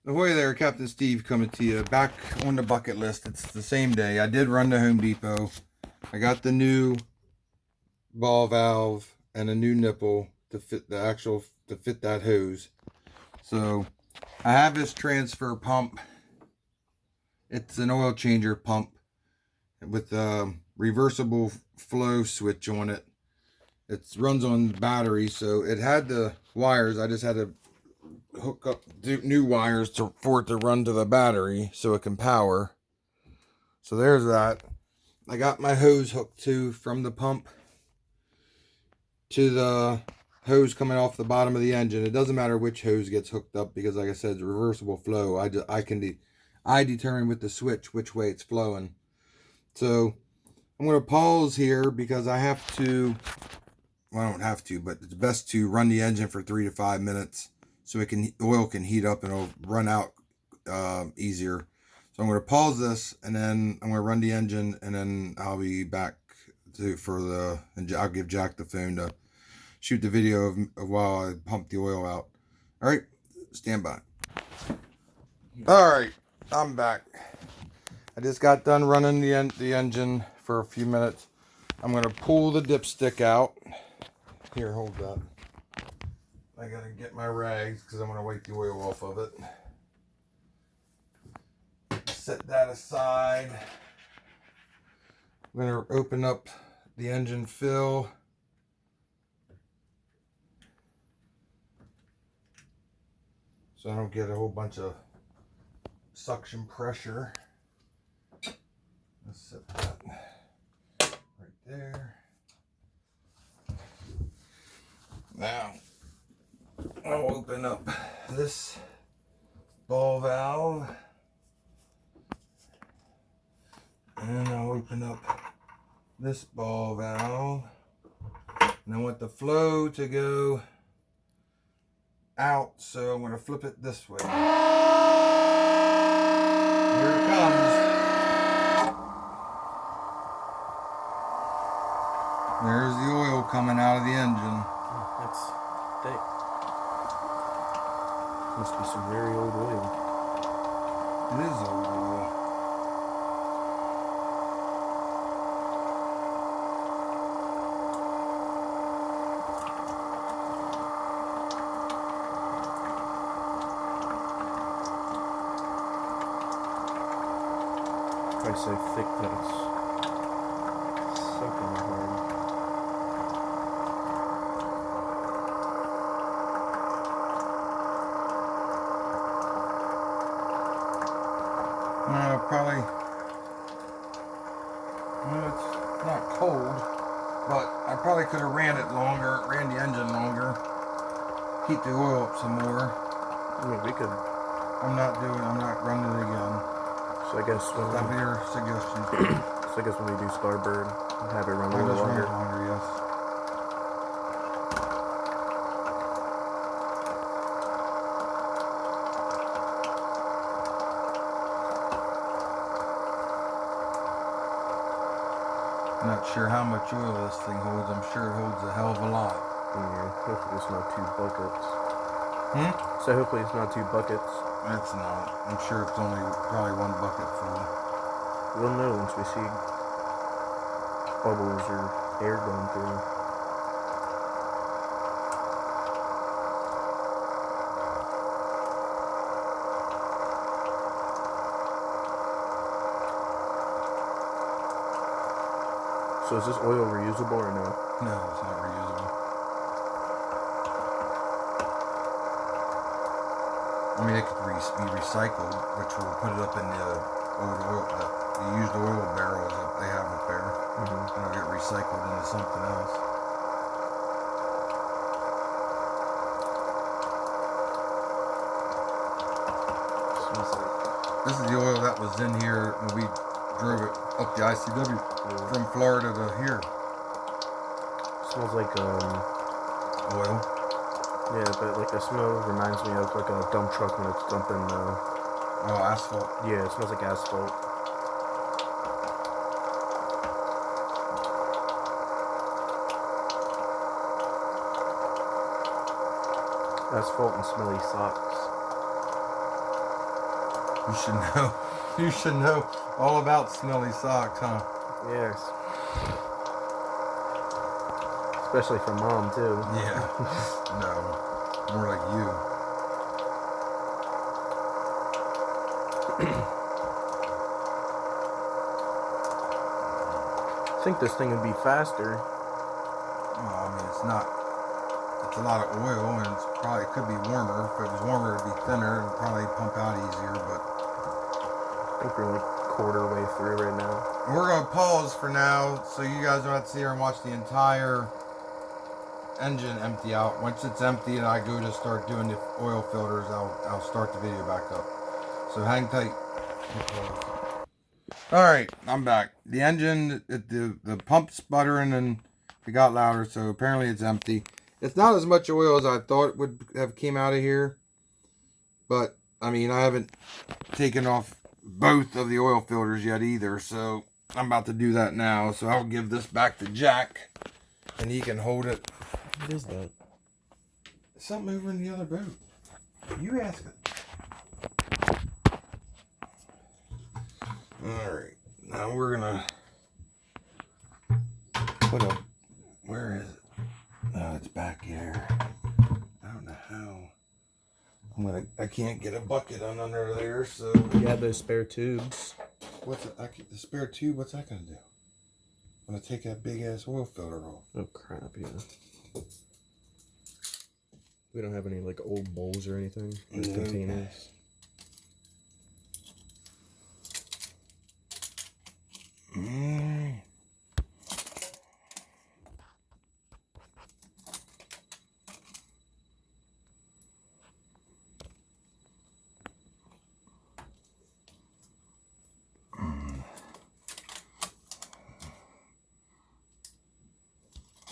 Ahoy there, Captain Steve coming to you. Back on the bucket list. It's the same day. I did run to Home Depot. I got the new ball valve and a new nipple to fit that hose. So I have this transfer pump. It's an oil changer pump with a reversible flow switch on it. It runs on battery, so it had the wires. I just had to hook up new wires for it to run to the battery so it can power. So there's that. I got my hose hooked too from the pump to the hose coming off the bottom of the engine. It doesn't matter which hose gets hooked up because, like I said, it's reversible flow. I determine with the switch which way it's flowing. So I'm going to pause here because I have to. Well, I don't have to, but it's best to run the engine for 3 to 5 minutes so oil can heat up and it'll run out easier. So I'm going to pause this and then I'm going to run the engine and then I'll be back and I'll give Jack the phone to shoot the video of while I pump the oil out. All right, stand by. All right, I'm back. I just got done running the engine for a few minutes. I'm going to pull the dipstick out. Here, hold that. I gotta get my rags because I'm gonna wipe the oil off of it. Set that aside. I'm gonna open up the engine fill. So I don't get a whole bunch of suction pressure. Let's set that right there. Now, I'll open up this ball valve, and I'll open up this ball valve, and I want the flow to go out, so I'm going to flip it this way. Here it comes. There's the oil coming out of the engine. That's thick. Must be some very old oil. It is old oil. It's probably so thick that it's sucking hard. Probably, it's not cold, but I probably could have ran the engine longer, heat the oil up some more. I mean, we could. I'm not running it again. So I guess when That'd be your suggestion. So I guess when we do starboard, have it run a little longer. Yes. I'm not sure how much oil this thing holds. I'm sure it holds a hell of a lot. Yeah, hopefully it's not 2 buckets. Hmm? So hopefully it's not 2 buckets. It's not. I'm sure it's probably 1 bucket full. We'll know once we see bubbles or air going through. So is this oil reusable or no? No, it's not reusable. I mean, it could be recycled, which will put it up in the used oil barrels that they have up there. And it'll get recycled into something else. This is the oil that was in here when we drove it up the ICW from Florida to here. Smells like Oil. yeah, but like the smell reminds me of like a dump truck when it's dumping Asphalt. yeah, it smells like asphalt. Asphalt and smelly socks. You should know. You should know all about smelly socks, huh? Yes. Especially for mom, too. Yeah. No. More like you. I think this thing would be faster. Well, I mean, it's not. It's a lot of oil, and it's probably it could be warmer. If it was warmer, it'd be thinner and probably pump out easier. But I think we're like quarter way through right now. we're gonna pause for now, so you guys don't have to sit here and watch the entire engine empty out. Once it's empty and I go to start doing the oil filters, I'll start the video back up. So hang tight. All right, I'm back. The engine, the pump's sputtering and it got louder, so apparently it's empty. It's not as much oil as I thought would have came out of here, but I mean, I haven't taken off both of the oil filters yet either, so I'm about to do that now. So I'll give this back to Jack and he can hold it. What is that? Something over in the other boat. You ask it. Alright, now we're gonna put a, where is it? Oh, it's back here. I don't know how. I can't get a bucket on under there, so. You have those spare tubes. What's it? The spare tube, what's that gonna do? I'm gonna take that big ass oil filter off. Oh crap, yeah. We don't have any like old bowls or anything? Or No. containers?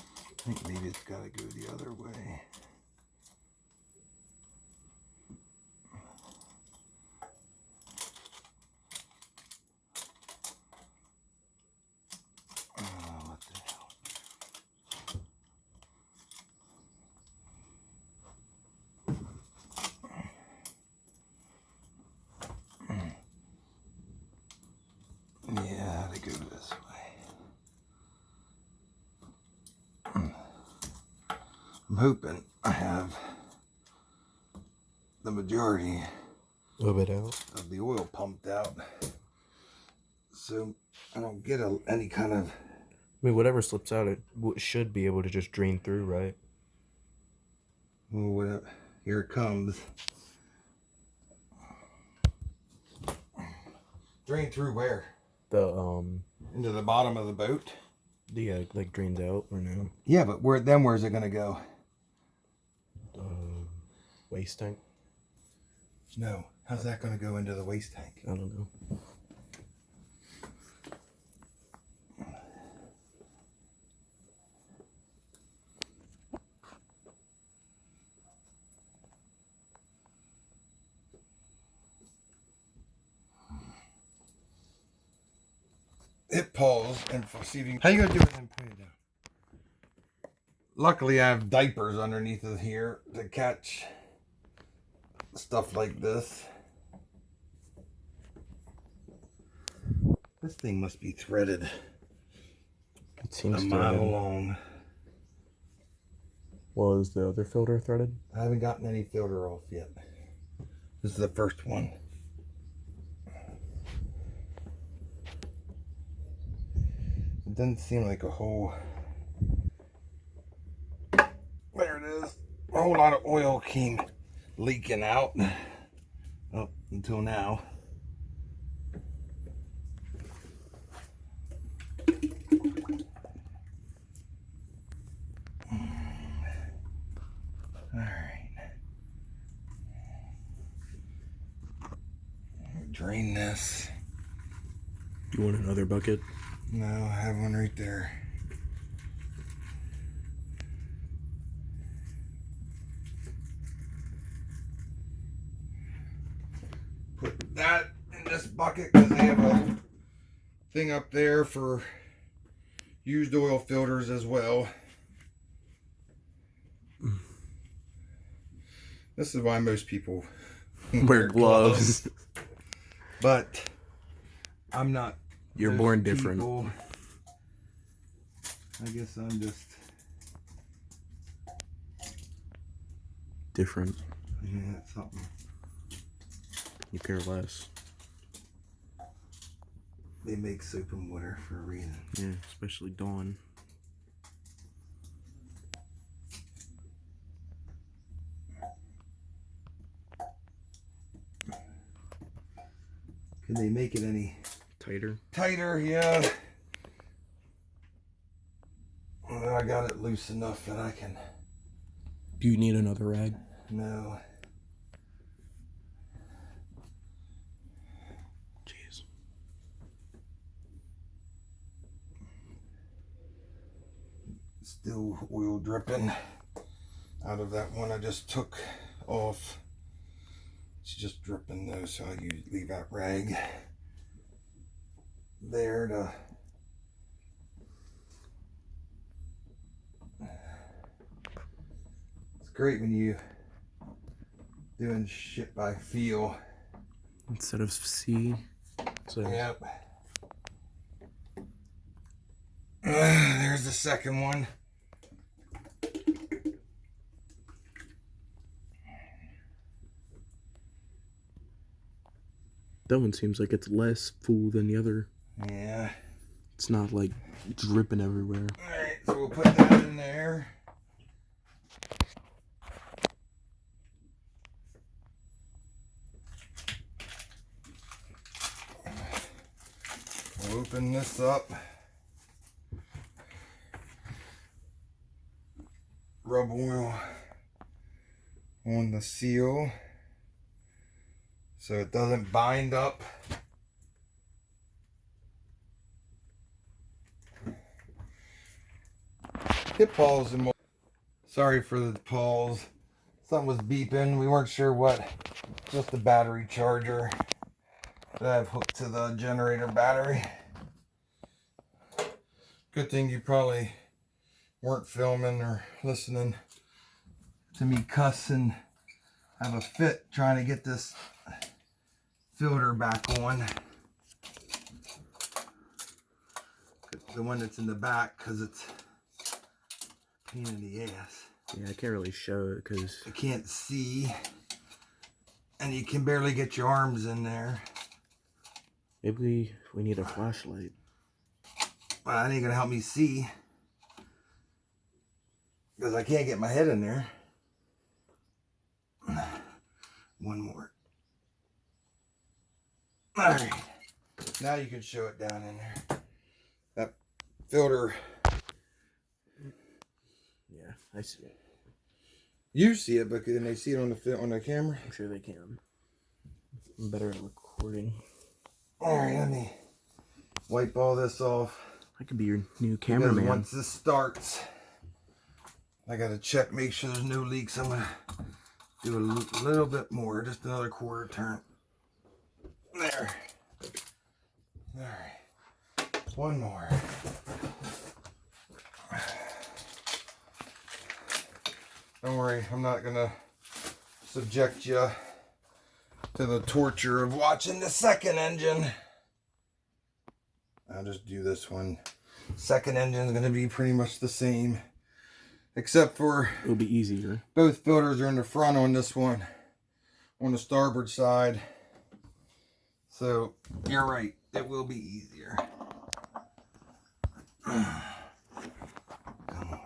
I think maybe it's gotta go the other way. What the hell? Yeah, they go this way. I'm hoping I have the majority A little bit out. of the oil pumped out, so I don't get any kind of. I mean, whatever slips out, it should be able to just drain through, right? Well, whatever. Here it comes. Drain through where? The Into the bottom of the boat. yeah, like drains out or no? Yeah, but where's it gonna go? Waste tank. No. How's that gonna go into the waste tank? I don't know. Hit pause and see if you. How you gonna do it and put it down? Luckily, I have diapers underneath of here to catch stuff like this. This thing must be threaded It seems a mile threaded. long. Well, is the other filter threaded? I haven't gotten any filter off yet. This is the first one. It doesn't seem like a whole. There it is. A whole lot of oil came leaking out up until now. Alright. Drain this. You want another bucket? No, I have one right there. Put that in this bucket because they have a thing up there for used oil filters as well. This is why most people Wear gloves. But I'm not. You're those born different. people. I guess I'm just different. yeah, something. You care less. They make soap and water for a reason. Yeah, especially Dawn. Can they make it any Tighter? tighter? Yeah. Well, I got it loose enough that I can. Do you need another rag? No. Jeez. Still oil dripping out of that one I just took off. It's just dripping though, so I leave that rag there to. It's great when you doing shit by feel Instead of C. So yep. There's the second one. that one seems like it's less full than the other. Yeah. It's not like dripping everywhere. Alright, so we'll put that in there. We'll open this up. Rub oil on the seal so it doesn't bind up. Hit pause and sorry for the pause. Something was beeping. We weren't sure what. Just the battery charger that I've hooked to the generator battery. Good thing you probably weren't filming or listening to me cuss and have a fit trying to get this filter back on. The one that's in the back, because it's a pain in the ass. Yeah, I can't really show it because I can't see, and you can barely get your arms in there. maybe we need a flashlight. Well, that ain't gonna help me see, because I can't get my head in there. One more. Alright. Now you can show it down in there. That filter. Yeah, I see it. You see it, but can they see it on the camera? I'm sure they can. I'm better at recording. Alright, let me wipe all this off. I could be your new Because cameraman. once this starts, I gotta check, make sure there's no leaks. I'm gonna do a little bit more, just another quarter turn. There. Alright. One more. Don't worry, I'm not gonna subject you to the torture of watching the second engine. I'll just do this one. Second engine is gonna be pretty much the same, except for It'll be easier. both filters are in the front on this one, on the starboard side. So you're right, it will be easier. Come on.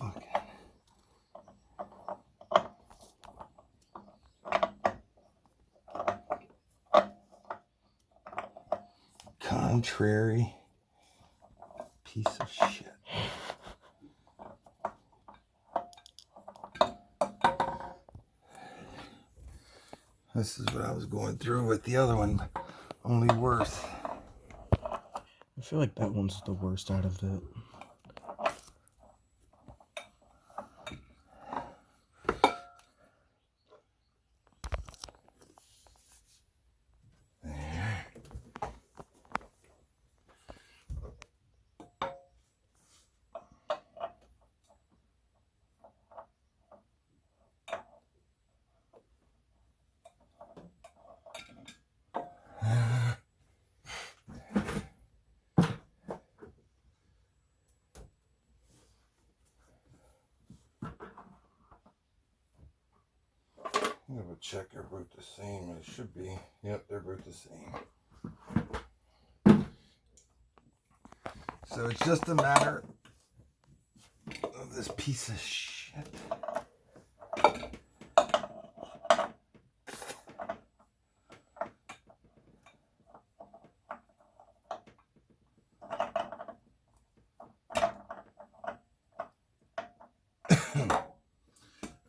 Okay. Contrary piece of shit. This is what I was going through with the other one, only worse. I feel like that one's the worst out of it. I'm gonna check they're both the same. It should be. Yep, they're both the same. So it's just a matter of this piece of shit.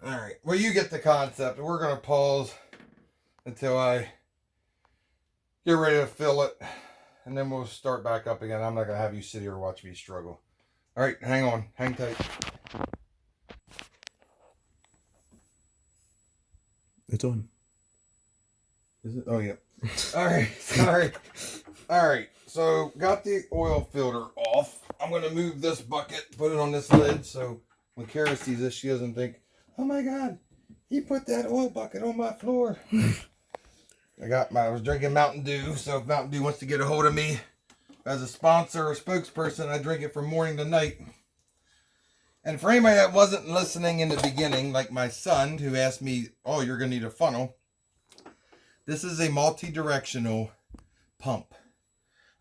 Alright, well, you get the concept. We're going to pause until I get ready to fill it, and then we'll start back up again. I'm not going to have you sit here and watch me struggle. Alright, hang on. Hang tight. It's on. Is it? Oh, yeah. Alright, sorry. Alright, so got the oil filter off. I'm going to move this bucket, put it on this lid, so when Kara sees this, she doesn't think, oh my God, he put that oil bucket on my floor. I was drinking Mountain Dew, so if Mountain Dew wants to get a hold of me as a sponsor or spokesperson, I drink it from morning to night. And for anybody that wasn't listening in the beginning, like my son who asked me, oh, you're going to need a funnel. This is a multi-directional pump.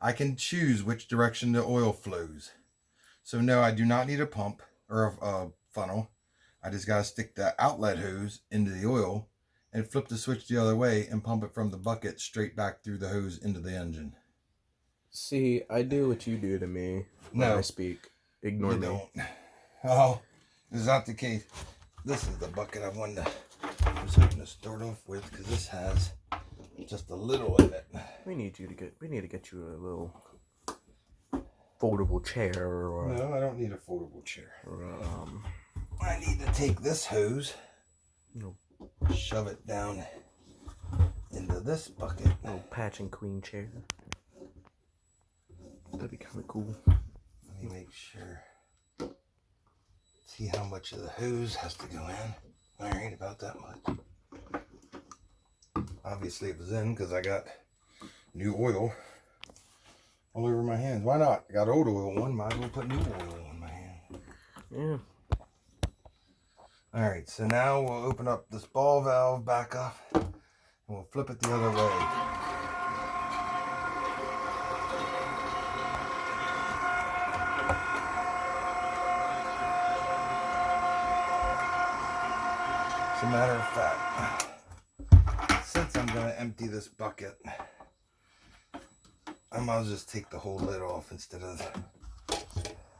I can choose which direction the oil flows. So no, I do not need a pump or a funnel. I just got to stick the outlet hose into the oil and flip the switch the other way and pump it from the bucket straight back through the hose into the engine. See, I do what you do to me when I speak. Ignore me. Don't. Oh, is not the case. This is the bucket I was hoping to start off with because this has just a little in it. We need to get you a little foldable chair or no, I don't need a foldable chair. Or I need to take this hose, no, shove it down into this bucket. little patching queen chair. That'd be kind of cool. Let me make sure. See how much of the hose has to go in. All right, about that much. Obviously it was in because I got new oil all over my hands. Why not? I got old oil one, might as well put new oil on my hand. Yeah. Alright, so now we'll open up this ball valve back up and we'll flip it the other way. As a matter of fact, since I'm going to empty this bucket, I might as well just take the whole lid off instead of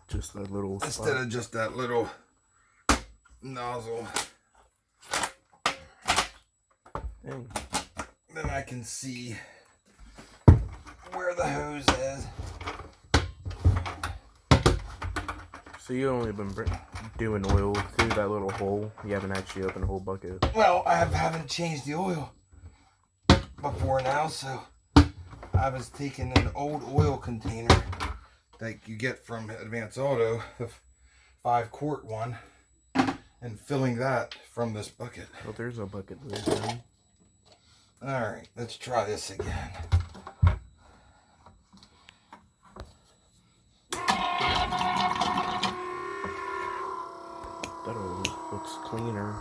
just that little just that little nozzle. Dang. Then I can see where the hose is. So you only been doing oil through that little hole. You haven't actually opened a whole bucket. Well, I haven't changed the oil before now, so I was taking an old oil container that you get from Advance Auto, the 5-quart one, and filling that from this bucket. Well, there's a bucket there. Alright, let's try this again. That always looks cleaner.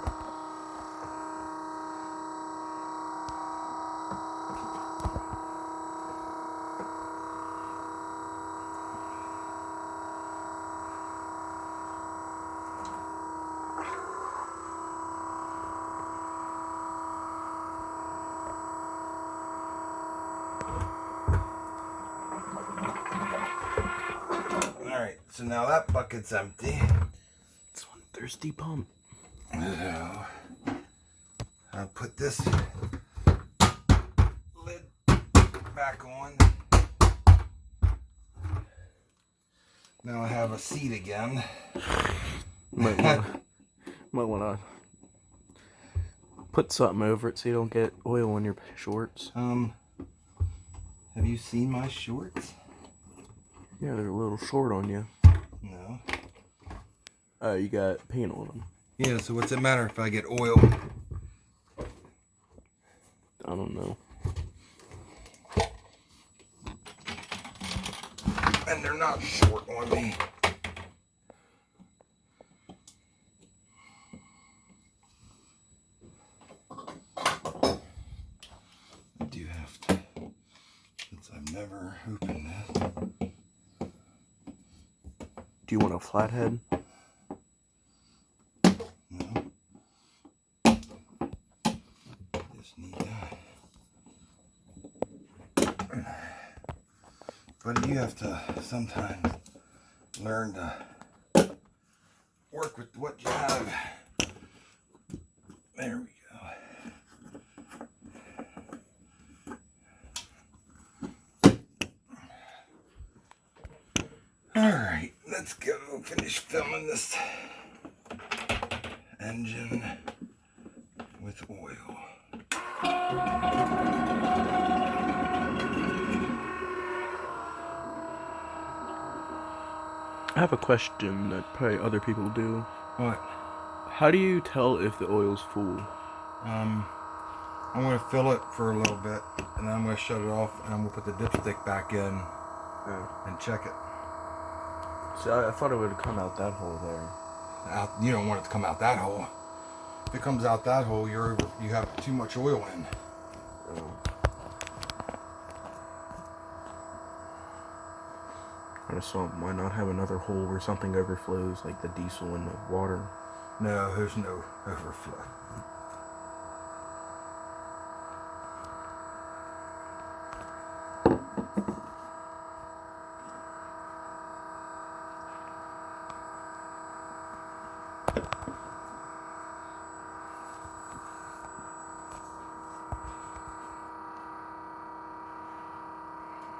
Alright, so now that bucket's empty. It's one thirsty pump. So, I'll put this lid back on. Now I have a seat again. Might wanna put something over it so you don't get oil on your shorts. Have you seen my shorts? Yeah, they're a little short on you. No. Oh, you got paint on them. Yeah, so what's it matter if I get oil? I don't know. And they're not short on me. never opened this. Do you want a flathead? No. Just need that. But you have to sometimes learn to work with what you have. There we go. Alright, let's go finish filming this engine with oil. I have a question that probably other people do. What? How do you tell if the oil's full? I'm going to fill it for a little bit, and then I'm going to shut it off, and I'm going to put the dipstick back in and check it. See, I thought it would come out that hole there. You don't want it to come out that hole. If it comes out that hole, you have too much oil in. I just thought, why not have another hole where something overflows, like the diesel and the water? No, there's no overflow.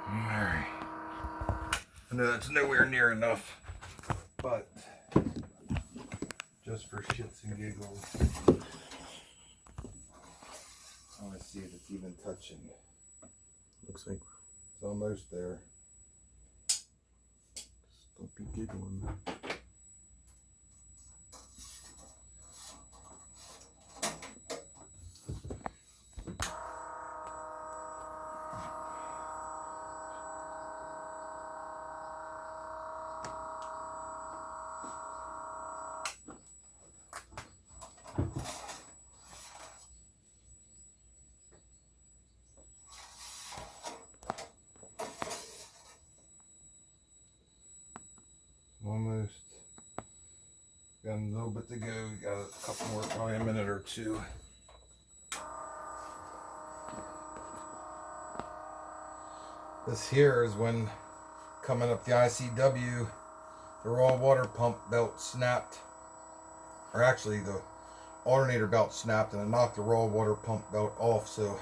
Alright. I know that's nowhere near enough, but just for shits and giggles, I want to see if it's even touching. Looks like It's almost there. just don't be giggling. Almost. Got a little bit to go. Got a couple more, probably a minute or two. This here is when coming up the ICW, the raw water pump belt snapped. Or actually the alternator belt snapped and it knocked the raw water pump belt off. So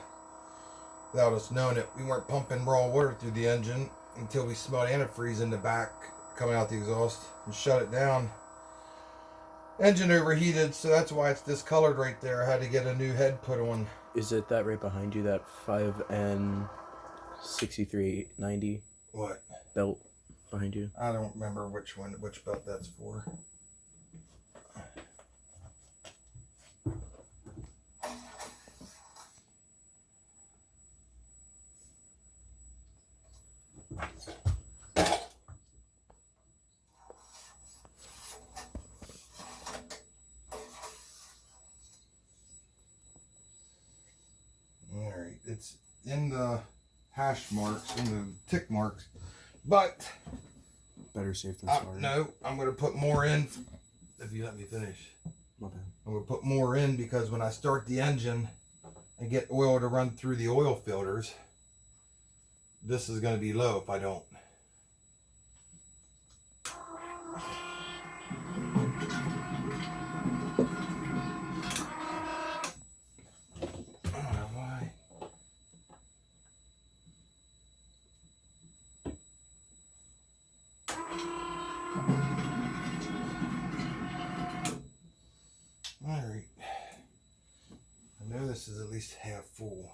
without us knowing it, we weren't pumping raw water through the engine until we smelled antifreeze in the back coming out the exhaust and shut it down. Engine overheated, so that's why it's discolored right there. I had to get a new head put on. Is it that right behind you, that 5N6390 What? belt behind you? I don't remember which belt that's for. Alright, it's in the hash marks, in the tick marks, but Better safe than sorry. no, I'm going to put more in, if you let me finish. My bad. I'm going to put more in because when I start the engine and get oil to run through the oil filters, this is going to be low if I don't. Alright, I know this is at least half full.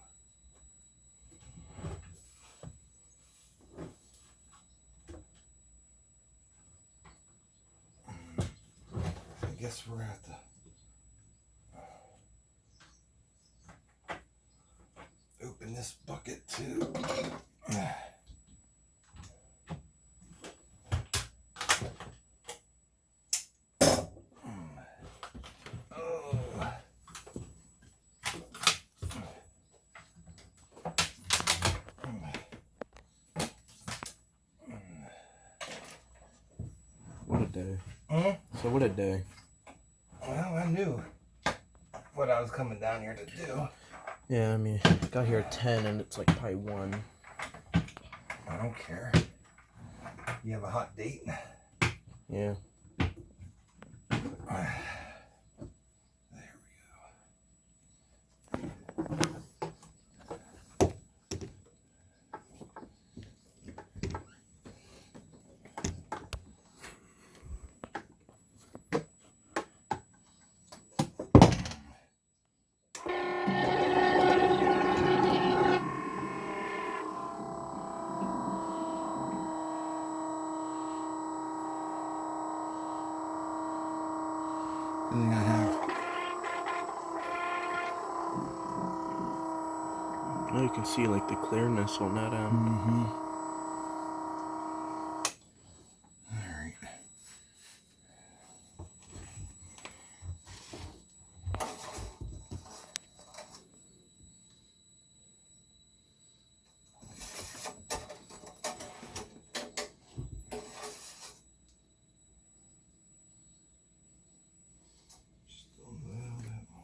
I guess we're at the open this bucket too. day. Hmm? So what a day. Well, I knew what I was coming down here to do. Yeah, I mean, I got here at 10 and it's like probably 1. I don't care. You have a hot date? Yeah. Everything I have. Now you can see like the clearness on that end. Mm-hmm. All right. Just a little bit more.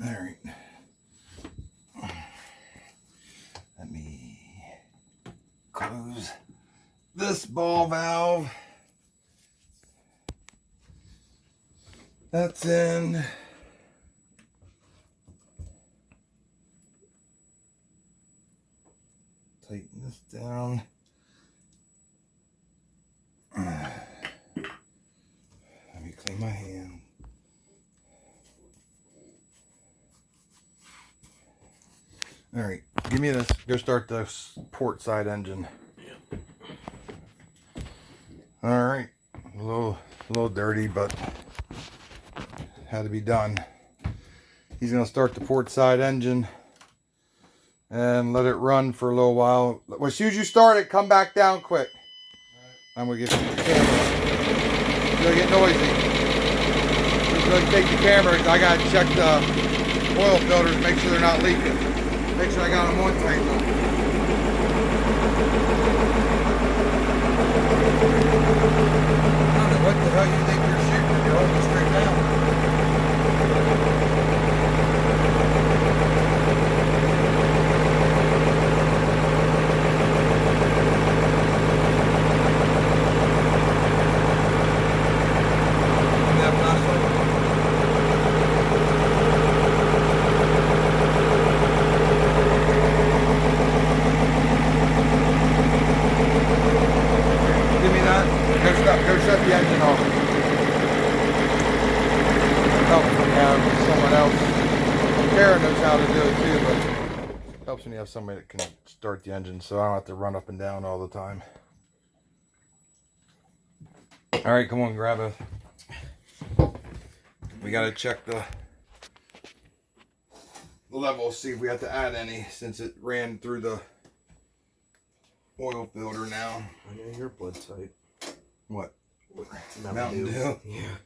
All right. Let me close this ball valve. That's in. Tighten this down. Let me clean my hand. All right, give me this. Go start the port side engine. All right, a little dirty, but had to be done. He's gonna start the port side engine and let it run for a little while. As soon as you start it, come back down quick. I'm gonna give you the camera. It's gonna get noisy. He's gonna take the camera. I gotta check the oil filters, make sure they're not leaking. Make sure I got them on tight though. I don't know what the hell you think you're shooting if you're holding straight down. Go shut the engine off. Helps when you have someone else. Kara knows how to do it too, but it helps when you have somebody that can start the engine so I don't have to run up and down all the time. Alright, come on, grab a. We gotta check the level, see if we have to add any since it ran through the oil filter now. I know your blood type. What? Mountain Dew. Yeah.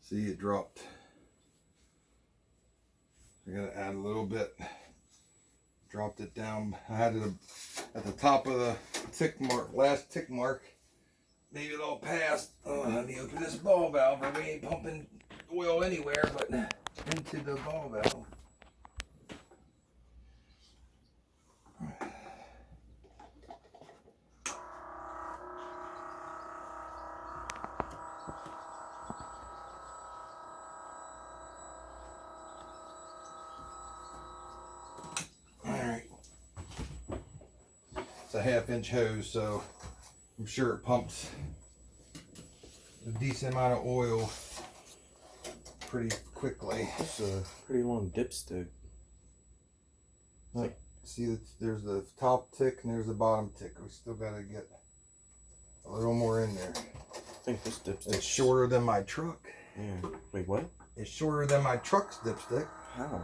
See, it dropped. I gotta add a little bit. Dropped it down. I had it at the top of the tick mark, last tick mark. Maybe it all passed. Oh, let me open this ball valve. We ain't pumping oil anywhere but into the ball valve. It's a 1/2-inch hose, so I'm sure it pumps a decent amount of oil pretty quickly. It's a pretty long dipstick. Like, see, there's the top tick and there's the bottom tick. We still gotta get a little more in there. I think this dipstick. It's shorter than my truck. Yeah. Wait, what? It's shorter than my truck's dipstick. How?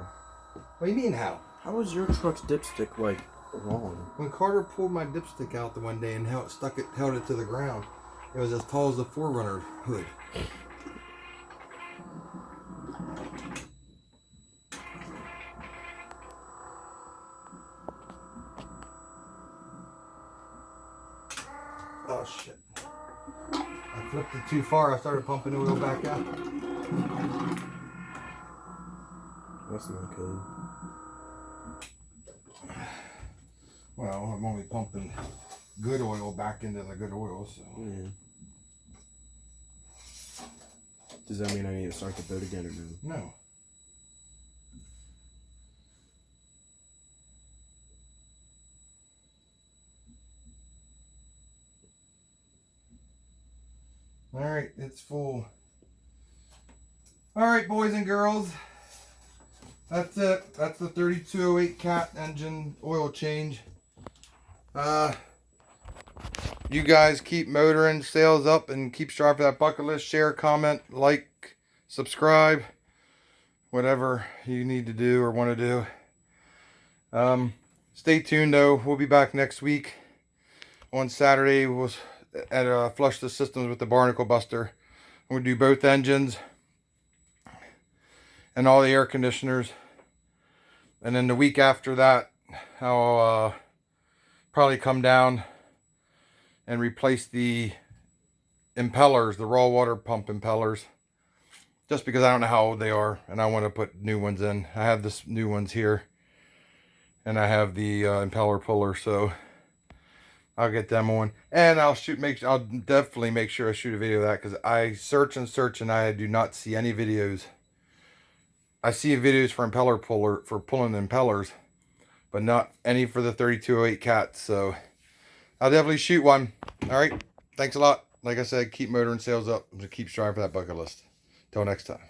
What do you mean how? How was your truck's dipstick like wrong? When Carter pulled my dipstick out the one day and held it to the ground, it was as tall as the 4Runner hood. Oh shit. I flipped it too far. I started pumping the oil back out. That's not good. Well, I'm only pumping good oil back into the good oil, so. Yeah. Does that mean I need to start the boat again or no? No. Alright, it's full. Alright, boys and girls. That's it. That's the 3208 cat engine oil change. You guys keep motoring, sails up, and keep striving for that bucket list. Share, comment, like, subscribe. Whatever you need to do or want to do. Stay tuned though. We'll be back next week. On Saturday, we'll flush the systems with the barnacle buster. We'll do both engines and all the air conditioners. And then the week after that, I'll probably come down and replace the impellers, the raw water pump impellers. Just because I don't know how old they are and I want to put new ones in. I have this new ones here. And I have the impeller puller, so I'll get them on. And I'll definitely make sure I shoot a video of that, because I search and I do not see any videos. I see videos for impeller puller, for pulling the impellers, but not any for the 3208 cats. So I'll definitely shoot one. All right. Thanks a lot. Like I said, keep motoring, sails up. Keep striving for that bucket list. Till next time.